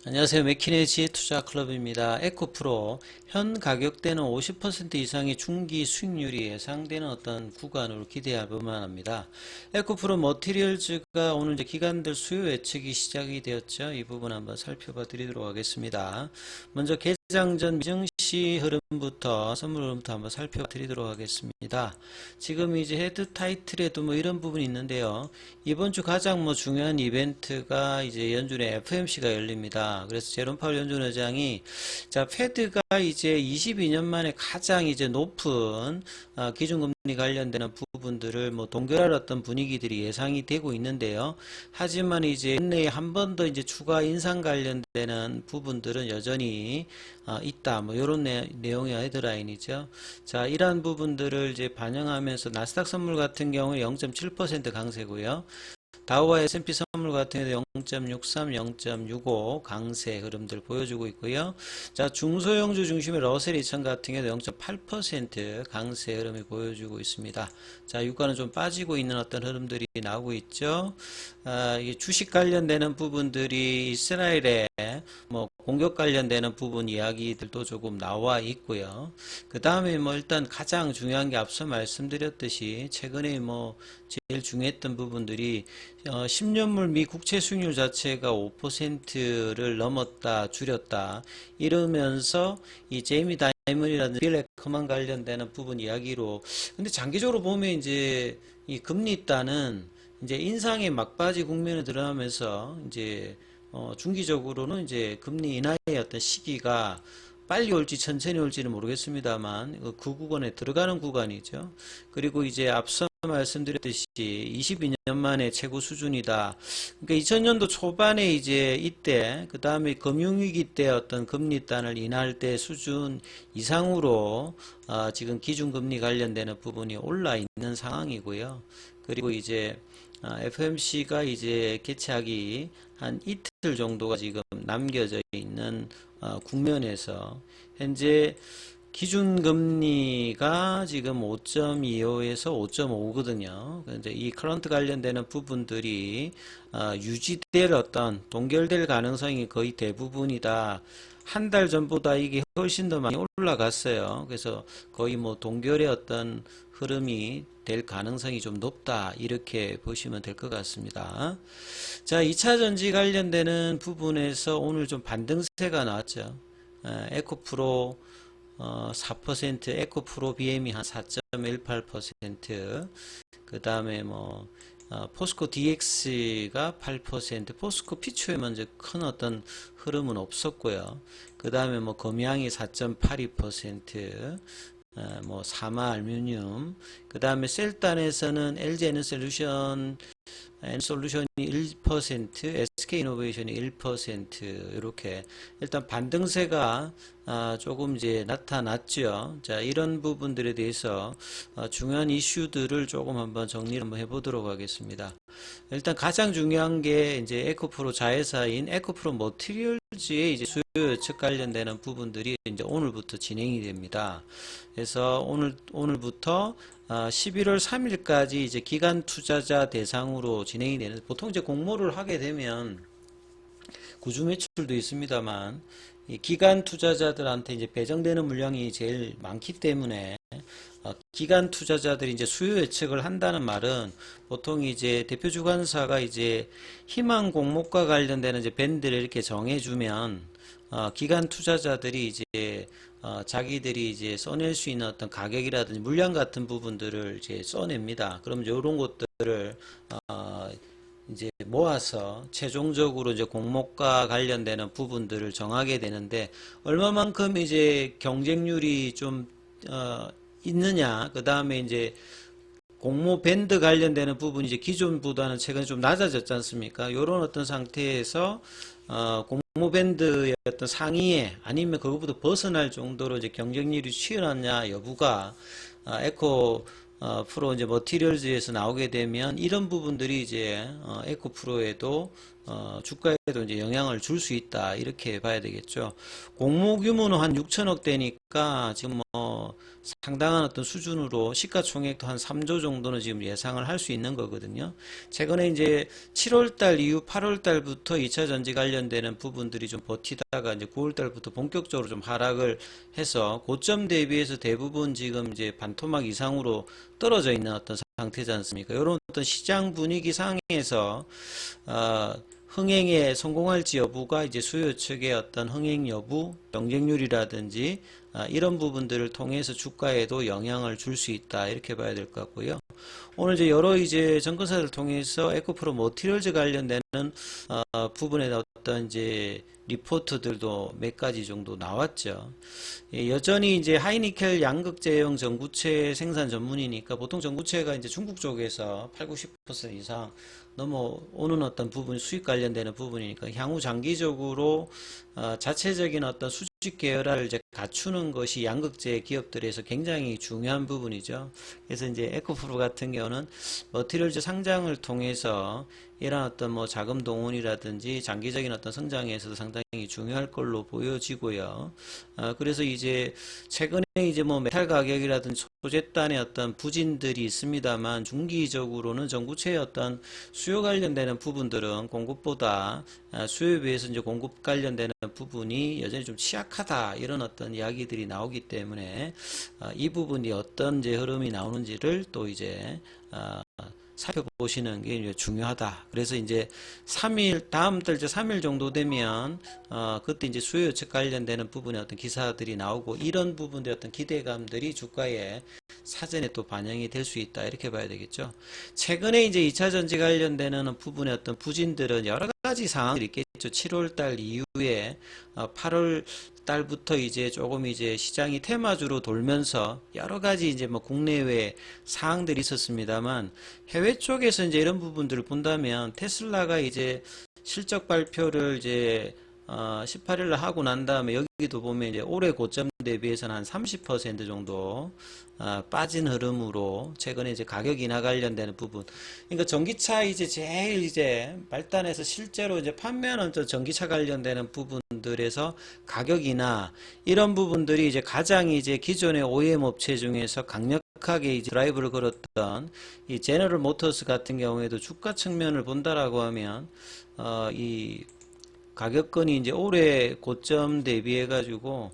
안녕하세요. 맥키네지 투자클럽입니다. 에코프로 현 가격대는 50% 이상의 중기 수익률이 예상되는 어떤 구간으로 기대할 만합니다. 에코프로 머티리얼즈가 오늘 이제 기관들 수요 예측이 시작이 되었죠. 이 부분 한번 살펴봐 드리도록 하겠습니다. 먼저 개장 전 미증시 흐름부터 선물 흐름부터 한번 살펴봐 드리도록 하겠습니다. 지금 이제 헤드 타이틀에도 뭐 이런 부분이 있는데요. 이번 주 가장 뭐 중요한 이벤트가 이제 연준의 FOMC가 열립니다. 그래서 제롬 파월 연준 의장이 자 페드가 이제 22년 만에 가장 이제 높은 기준금리 관련되는 부분들을 뭐 동결할 어떤 분위기들이 예상이 되고 있는데요. 하지만 이제 내에 한 번 더 이제 추가 인상 관련되는 부분들은 여전히 있다. 뭐 이런 내용의 헤드라인이죠. 자, 이러한 부분들을 이제 반영하면서 나스닥 선물 같은 경우에 0.7% 강세고요. 다우와 S&P 선물 같은 경우 0.63, 0.65 강세 흐름들 보여주고 있고요. 자, 중소형주 중심의 러셀 2000 같은 경우 0.8% 강세 흐름이 보여주고 있습니다. 자, 유가는 좀 빠지고 있는 어떤 흐름들이 나오고 있죠. 이게 주식 관련되는 부분들이 이스라엘에 뭐 공격 관련되는 부분 이야기들도 조금 나와 있고요. 그 다음에 뭐 일단 가장 중요한 게 앞서 말씀드렸듯이 최근에 뭐 제일 중요했던 부분들이 10년물 미 국채 수익률 자체가 5%를 넘었다 줄였다 이러면서 이 제이미 다이먼이라든지 빌 에커만 관련되는 부분 이야기로 근데 장기적으로 보면 이제 이 금리 단은 이제 인상의 막바지 국면에 들어가면서 이제 중기적으로는 이제 금리 인하의 어떤 시기가 빨리 올지 천천히 올지는 모르겠습니다만 그 구간에 들어가는 구간이죠. 그리고 이제 앞서 말씀드렸듯이 22년 만에 최고 수준이다. 그러니까 2000년도 초반에 이제 이때 그 다음에 금융위기 때 어떤 금리단을 인하할 때 수준 이상으로 지금 기준금리 관련되는 부분이 올라 있는 상황이고요. 그리고 이제 FOMC가 이제 개최하기 한 이틀 정도가 지금 남겨져 있는 국면에서 현재 기준금리가 지금 5.25에서 5.5거든요. 이제 이 커런트 관련되는 부분들이 유지될 어떤 동결될 가능성이 거의 대부분이다. 한 달 전보다 이게 훨씬 더 많이 올라갔어요. 그래서 거의 뭐 동결의 어떤 흐름이 될 가능성이 좀 높다. 이렇게 보시면 될 것 같습니다. 자, 2차 전지 관련되는 부분에서 오늘 좀 반등세가 나왔죠. 에코프로 4%, 에코프로 BM이 한 4.18%, 그 다음에 뭐 포스코 DX가 8%, 포스코 피추에 먼저 큰 어떤 흐름은 없었고요. 그 다음에 뭐 검양이 4.82%, 뭐 사마 알루미늄, 그 다음에 셀단에서는 LG 에너솔루션 솔루션이 1%, SK이노베이션이 1% 이렇게 일단 반등세가 조금 이제 나타났죠. 자, 이런 부분들에 대해서 중요한 이슈들을 조금 한번 정리를 한번 해보도록 하겠습니다. 일단 가장 중요한 게 이제 에코프로 자회사인 에코프로 머티리얼즈의 이제 수요 예측 관련되는 부분들이 이제 오늘부터 진행이 됩니다. 그래서 오늘부터 11월 3일까지 이제 기간 투자자 대상으로 진행이 되는 보통 이제 공모를 하게 되면 구주 매출도 있습니다만 이 기간 투자자들한테 이제 배정되는 물량이 제일 많기 때문에 기간 투자자들이 이제 수요 예측을 한다는 말은 보통 이제 대표 주관사가 이제 희망 공모과 관련되는 이제 밴드를 이렇게 정해주면 기간 투자자들이 이제 자기들이 이제 써낼 수 있는 어떤 가격이라든지 물량 같은 부분들을 이제 써냅니다. 그럼 이런 것들을 이제 모아서 최종적으로 이제 공모가 관련되는 부분들을 정하게 되는데 얼마만큼 이제 경쟁률이 좀 있느냐, 그 다음에 이제 공모 밴드 관련되는 부분이 이제 기존보다는 최근에 좀 낮아졌지 않습니까? 이런 어떤 상태에서 공모 밴드의 어떤 상위에 아니면 그것보다 벗어날 정도로 이제 경쟁률이 치열하냐 여부가 에코 프로 이제 머티리얼즈에서 나오게 되면 이런 부분들이 이제 에코 프로에도 주가에도 이제 영향을 줄 수 있다 이렇게 봐야 되겠죠. 공모 규모는 한 6천억 대니까 보니까 지금 뭐 상당한 어떤 수준으로 시가총액도 한 3조 정도는 지금 예상을 할 수 있는 거거든요. 최근에 이제 7월달 이후 8월달부터 2차 전지 관련되는 부분들이 좀 버티다가 이제 9월달부터 본격적으로 좀 하락을 해서 고점 대비해서 대부분 지금 이제 반토막 이상으로 떨어져 있는 어떤 상태지 않습니까? 이런 어떤 시장 분위기 상에서 흥행에 성공할지 여부가 이제 수요 측의 어떤 흥행 여부, 경쟁률이라든지 이런 부분들을 통해서 주가에도 영향을 줄 수 있다 이렇게 봐야 될 것 같고요. 오늘 이제 여러 이제 증권사를 통해서 에코프로 머티리얼즈 관련되는 부분에 어떤 이제 리포트들도 몇 가지 정도 나왔죠. 예, 여전히 이제 하이니켈 양극재형 전구체 생산 전문이니까 보통 전구체가 이제 중국 쪽에서 8, 90% 이상 넘어오는 어떤 부분, 수익 관련되는 부분이니까 향후 장기적으로 자체적인 어떤 수직 계열화를 이제 갖추는 것이 양극재 기업들에서 굉장히 중요한 부분이죠. 그래서 이제 에코프로 같은 경우는 머티리얼즈 상장을 통해서 이런 어떤 뭐 자금 동원이라든지 장기적인 어떤 성장에 있어서 상당히 중요할 걸로 보여지고요. 그래서 이제 최근에 이제 뭐 메탈 가격이라든지 소재단의 어떤 부진들이 있습니다만 중기적으로는 전구체의 어떤 수요 관련되는 부분들은 공급보다 수요에 비해서 이제 공급 관련되는 부분이 여전히 좀 취약하다 이런 어떤 이야기들이 나오기 때문에 이 부분이 어떤 이제 흐름이 나오는지를 또 이제 살펴보시는 게 중요하다. 그래서 이제 3일, 다음 달 이제 3일 정도 되면, 그때 이제 수요 예측 관련되는 부분에 어떤 기사들이 나오고, 이런 부분들의 어떤 기대감들이 주가에 사전에 또 반영이 될 수 있다. 이렇게 봐야 되겠죠. 최근에 이제 2차 전지 관련되는 부분의 어떤 부진들은 여러 가지 상황들이 있겠죠. 7월 달 이후에 8월 달부터 이제 조금 이제 시장이 테마주로 돌면서 여러 가지 이제 뭐 국내외 사항들이 있었습니다만 해외 쪽에서 이제 이런 부분들을 본다면 테슬라가 이제 실적 발표를 이제 18일 날 하고 난 다음에 여기도 보면 이제 올해 고점 대비해서는 한 30% 정도 빠진 흐름으로 최근에 이제 가격 인하 관련되는 부분. 그러니까 전기차 이제 제일 이제 발단해서 실제로 이제 판매하는 전기차 관련되는 부분들에서 가격 인하 이런 부분들이 이제 가장 이제 기존의 OEM 업체 중에서 강력하게 이제 드라이브를 걸었던 이 제너럴 모터스 같은 경우에도 주가 측면을 본다라고 하면 이 가격권이 이제 올해 고점 대비해 가지고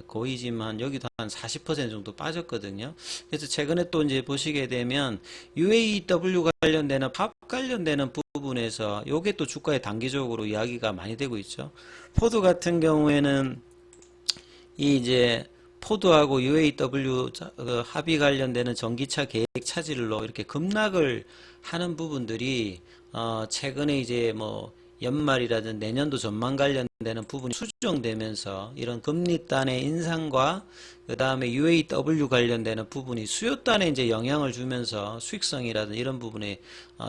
거의 지금 한 여기도 한 40% 정도 빠졌거든요. 그래서 최근에 또 이제 보시게 되면 UAW 관련되는 팝 관련되는 부분에서 요게 또 주가에 단기적으로 이야기가 많이 되고 있죠. 포드 같은 경우에는 이 이제 포드하고 UAW 합의 관련되는 전기차 계획 차질로 이렇게 급락을 하는 부분들이 최근에 이제 뭐 연말이라든 내년도 전망 관련되는 부분이 수정되면서 이런 금리단의 인상과 그 다음에 UAW 관련되는 부분이 수요단에 이제 영향을 주면서 수익성이라든 이런 부분에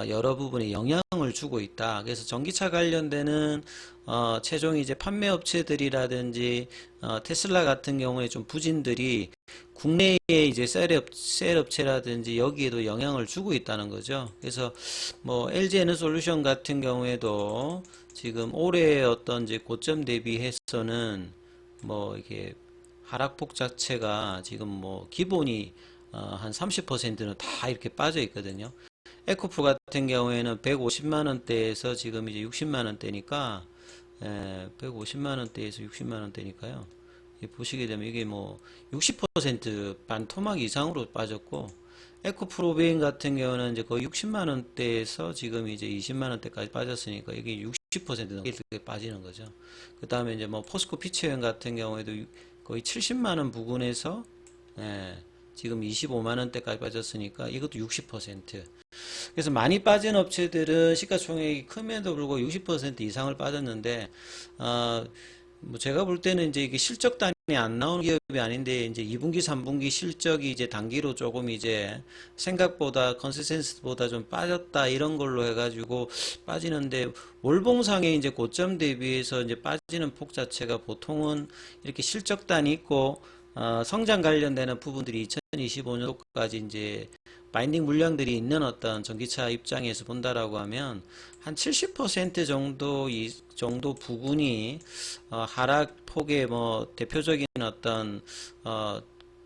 여러 부분에 영향을 주고 있다. 그래서 전기차 관련되는 최종 이제 판매 업체들이라든지 테슬라 같은 경우에 좀 부진들이 국내에 이제 셀 업체라든지 여기에도 영향을 주고 있다는 거죠. 그래서 뭐 LG 에너솔루션 같은 경우에도 지금 올해 어떤 이제 고점 대비해서는 뭐 이게 하락폭 자체가 지금 뭐 기본이 한 30%는 다 이렇게 빠져 있거든요. 에코프 같은 경우에는 150만 원대에서 지금 이제 60만 원대니까 150만 원대에서 60만 원대니까요. 보시게 되면 이게 뭐 60% 반토막 이상으로 빠졌고 에코프로베인 같은 경우는 이제 거의 60만 원대에서 지금 이제 20만 원대까지 빠졌으니까 이게 60% 넘게 빠지는 거죠. 그 다음에 이제 뭐 포스코 피처형 같은 경우에도 거의 70만 원 부근에서 지금 25만 원대까지 빠졌으니까 이것도 60%. 그래서 많이 빠진 업체들은 시가총액이 큼에도 불구하고 60% 이상을 빠졌는데 뭐 제가 볼 때는 이제 이게 실적단이 안 나오는 기업이 아닌데 이제 2분기, 3분기 실적이 이제 단기로 조금 이제 생각보다 컨센서스보다 좀 빠졌다 이런 걸로 해가지고 빠지는데 월봉상에 이제 고점 대비해서 이제 빠지는 폭 자체가 보통은 이렇게 실적단이 있고 성장 관련되는 부분들이 2025년도까지 이제 바인딩 물량들이 있는 어떤 전기차 입장에서 본다라고 하면 한 70% 정도 이 정도 부분이 하락폭의 뭐 대표적인 어떤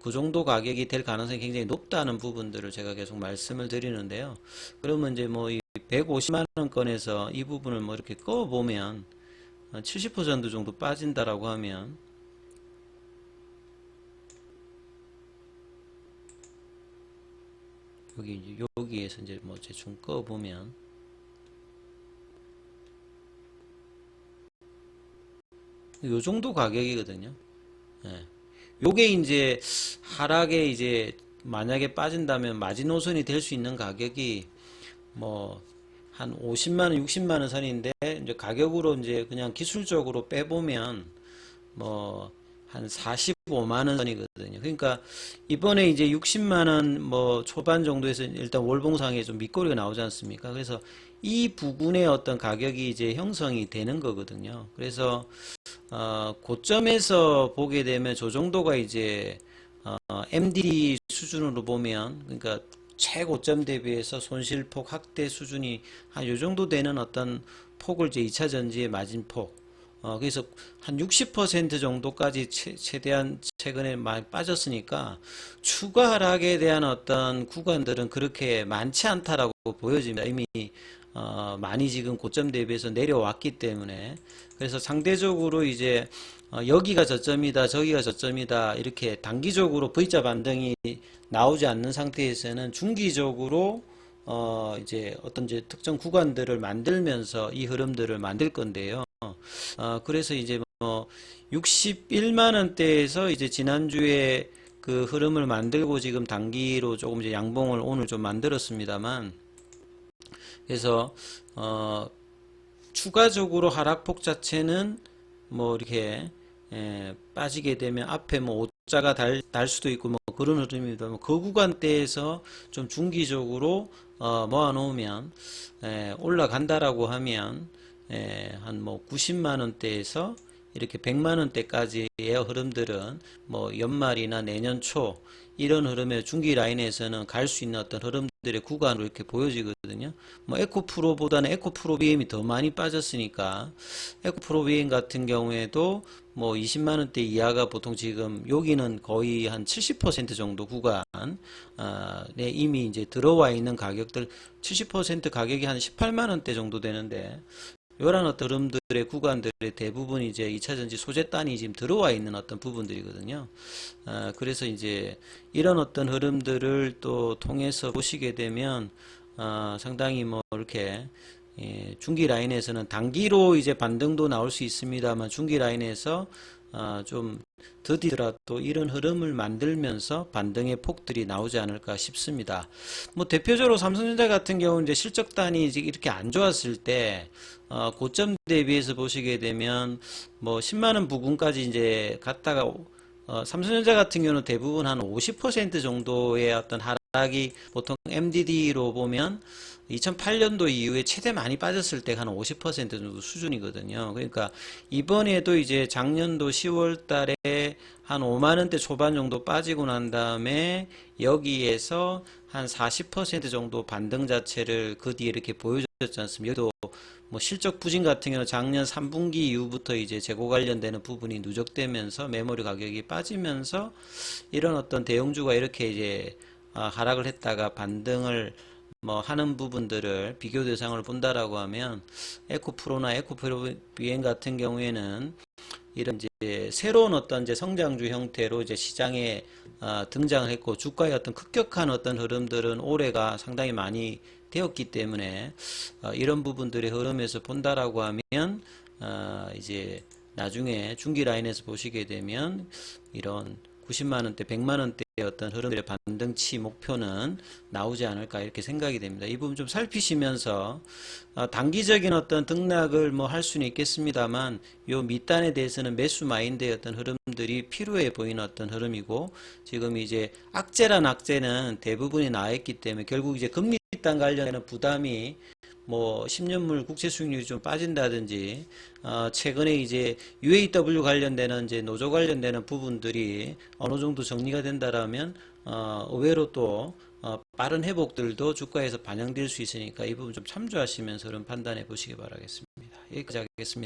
그 정도 가격이 될 가능성이 굉장히 높다는 부분들을 제가 계속 말씀을 드리는데요. 그러면 이제 뭐 이 150만 원권에서 이 부분을 뭐 이렇게 꺼 보면 70% 정도 빠진다라고 하면 여기 이제 여기에서 이제 뭐 대충 꺼 보면 요 정도 가격이거든요. 예. 요게 이제 하락에 이제 만약에 빠진다면 마지노선이 될 수 있는 가격이 뭐 한 50만원, 60만원 선인데 이제 가격으로 이제 그냥 기술적으로 빼보면 뭐 한 45만원 선이거든요. 그러니까 이번에 이제 60만원 뭐 초반 정도에서 일단 월봉상에 좀 밑거리가 나오지 않습니까? 그래서 이 부분의 어떤 가격이 이제 형성이 되는 거거든요. 그래서 고점에서 보게 되면 저 정도가 이제 MD 수준으로 보면 그러니까 최고점 대비해서 손실폭 확대 수준이 한 요 정도 되는 어떤 폭을 이제 2차 전지의 마진폭 그래서 한 60% 정도까지 최대한 최근에 많이 빠졌으니까 추가 하락에 대한 어떤 구간들은 그렇게 많지 않다라고 보여집니다. 이미 많이 지금 고점 대비해서 내려왔기 때문에 그래서 상대적으로 이제 여기가 저점이다 저기가 저점이다 이렇게 단기적으로 V자 반등이 나오지 않는 상태에서는 중기적으로 이제 어떤 이제 특정 구간들을 만들면서 이 흐름들을 만들 건데요. 그래서 이제 뭐 61만 원대에서 이제 지난주에 그 흐름을 만들고 지금 단기로 조금 이제 양봉을 오늘 좀 만들었습니다만 그래서 추가적으로 하락폭 자체는 뭐 이렇게 빠지게 되면 앞에 뭐 오자가 달 수도 있고 뭐 그런 흐름입니다. 그 구간대에서 좀 중기적으로 모아 놓으면 올라간다라고 하면 한 뭐 90만 원대에서 이렇게 100만 원대까지의 흐름들은 뭐 연말이나 내년 초 이런 흐름의 중기 라인에서는 갈 수 있는 어떤 흐름들의 구간으로 이렇게 보여지거든요. 뭐 에코프로보다는 에코프로 BM이 더 많이 빠졌으니까 에코프로 BM 같은 경우에도 뭐 20만 원대 이하가 보통 지금 여기는 거의 한 70% 정도 구간 이미 이제 들어와 있는 가격들 70% 가격이 한 18만 원대 정도 되는데 이런 어떤 흐름들의 구간들의 대부분 이제 2차전지 소재단이 지금 들어와 있는 어떤 부분들이거든요. 그래서 이제 이런 어떤 흐름들을 또 통해서 보시게 되면 상당히 뭐 이렇게 중기 라인에서는 단기로 이제 반등도 나올 수 있습니다만 중기 라인에서 좀 더디더라도 이런 흐름을 만들면서 반등의 폭들이 나오지 않을까 싶습니다. 뭐 대표적으로 삼성전자 같은 경우는 이제 실적단이 이렇게 안 좋았을 때 고점 대비해서 보시게 되면 뭐 10만 원 부근까지 이제 갔다가 삼성전자 같은 경우는 대부분 한 50% 정도의 어떤 하락이 보통 MDD로 보면 2008년도 이후에 최대 많이 빠졌을 때 한 50% 정도 수준이거든요. 그러니까 이번에도 이제 작년도 10월 달에 한 5만 원대 초반 정도 빠지고 난 다음에 여기에서 한 40% 정도 반등 자체를 그 뒤에 이렇게 보여줬지 않습니까? 여기도 뭐 실적 부진 같은 경우는 작년 3분기 이후부터 이제 재고 관련되는 부분이 누적되면서 메모리 가격이 빠지면서 이런 어떤 대형주가 이렇게 이제 하락을 했다가 반등을 뭐 하는 부분들을 비교 대상을 본다라고 하면 에코프로나 에코프로 비행 같은 경우에는 이런 이제 새로운 어떤 이제 성장주 형태로 이제 시장에 등장을 했고 주가의 어떤 급격한 어떤 흐름들은 올해가 상당히 많이 되었기 때문에 이런 부분들의 흐름에서 본다라고 하면 이제 나중에 중기 라인에서 보시게 되면 이런 90만 원대, 100만 원대의 어떤 흐름들의 반등치 목표는 나오지 않을까 이렇게 생각이 됩니다. 이 부분 좀 살피시면서 단기적인 어떤 등락을 뭐 할 수는 있겠습니다만 요 밑단에 대해서는 매수 마인드의 어떤 흐름들이 필요해 보이는 어떤 흐름이고 지금 이제 악재란 악재는 대부분이 나와 있기 때문에 결국 이제 금리 단단 관련해는 부담이 뭐 10년물 국채 수익률이 좀 빠진다든지 최근에 이제 UAW 관련되는 이제 노조 관련되는 부분들이 어느 정도 정리가 된다라면 의외로 또 빠른 회복들도 주가에서 반영될 수 있으니까 이 부분 좀 참조하시면서 그런 판단해 보시기 바라겠습니다. 여기까지 하겠습니다.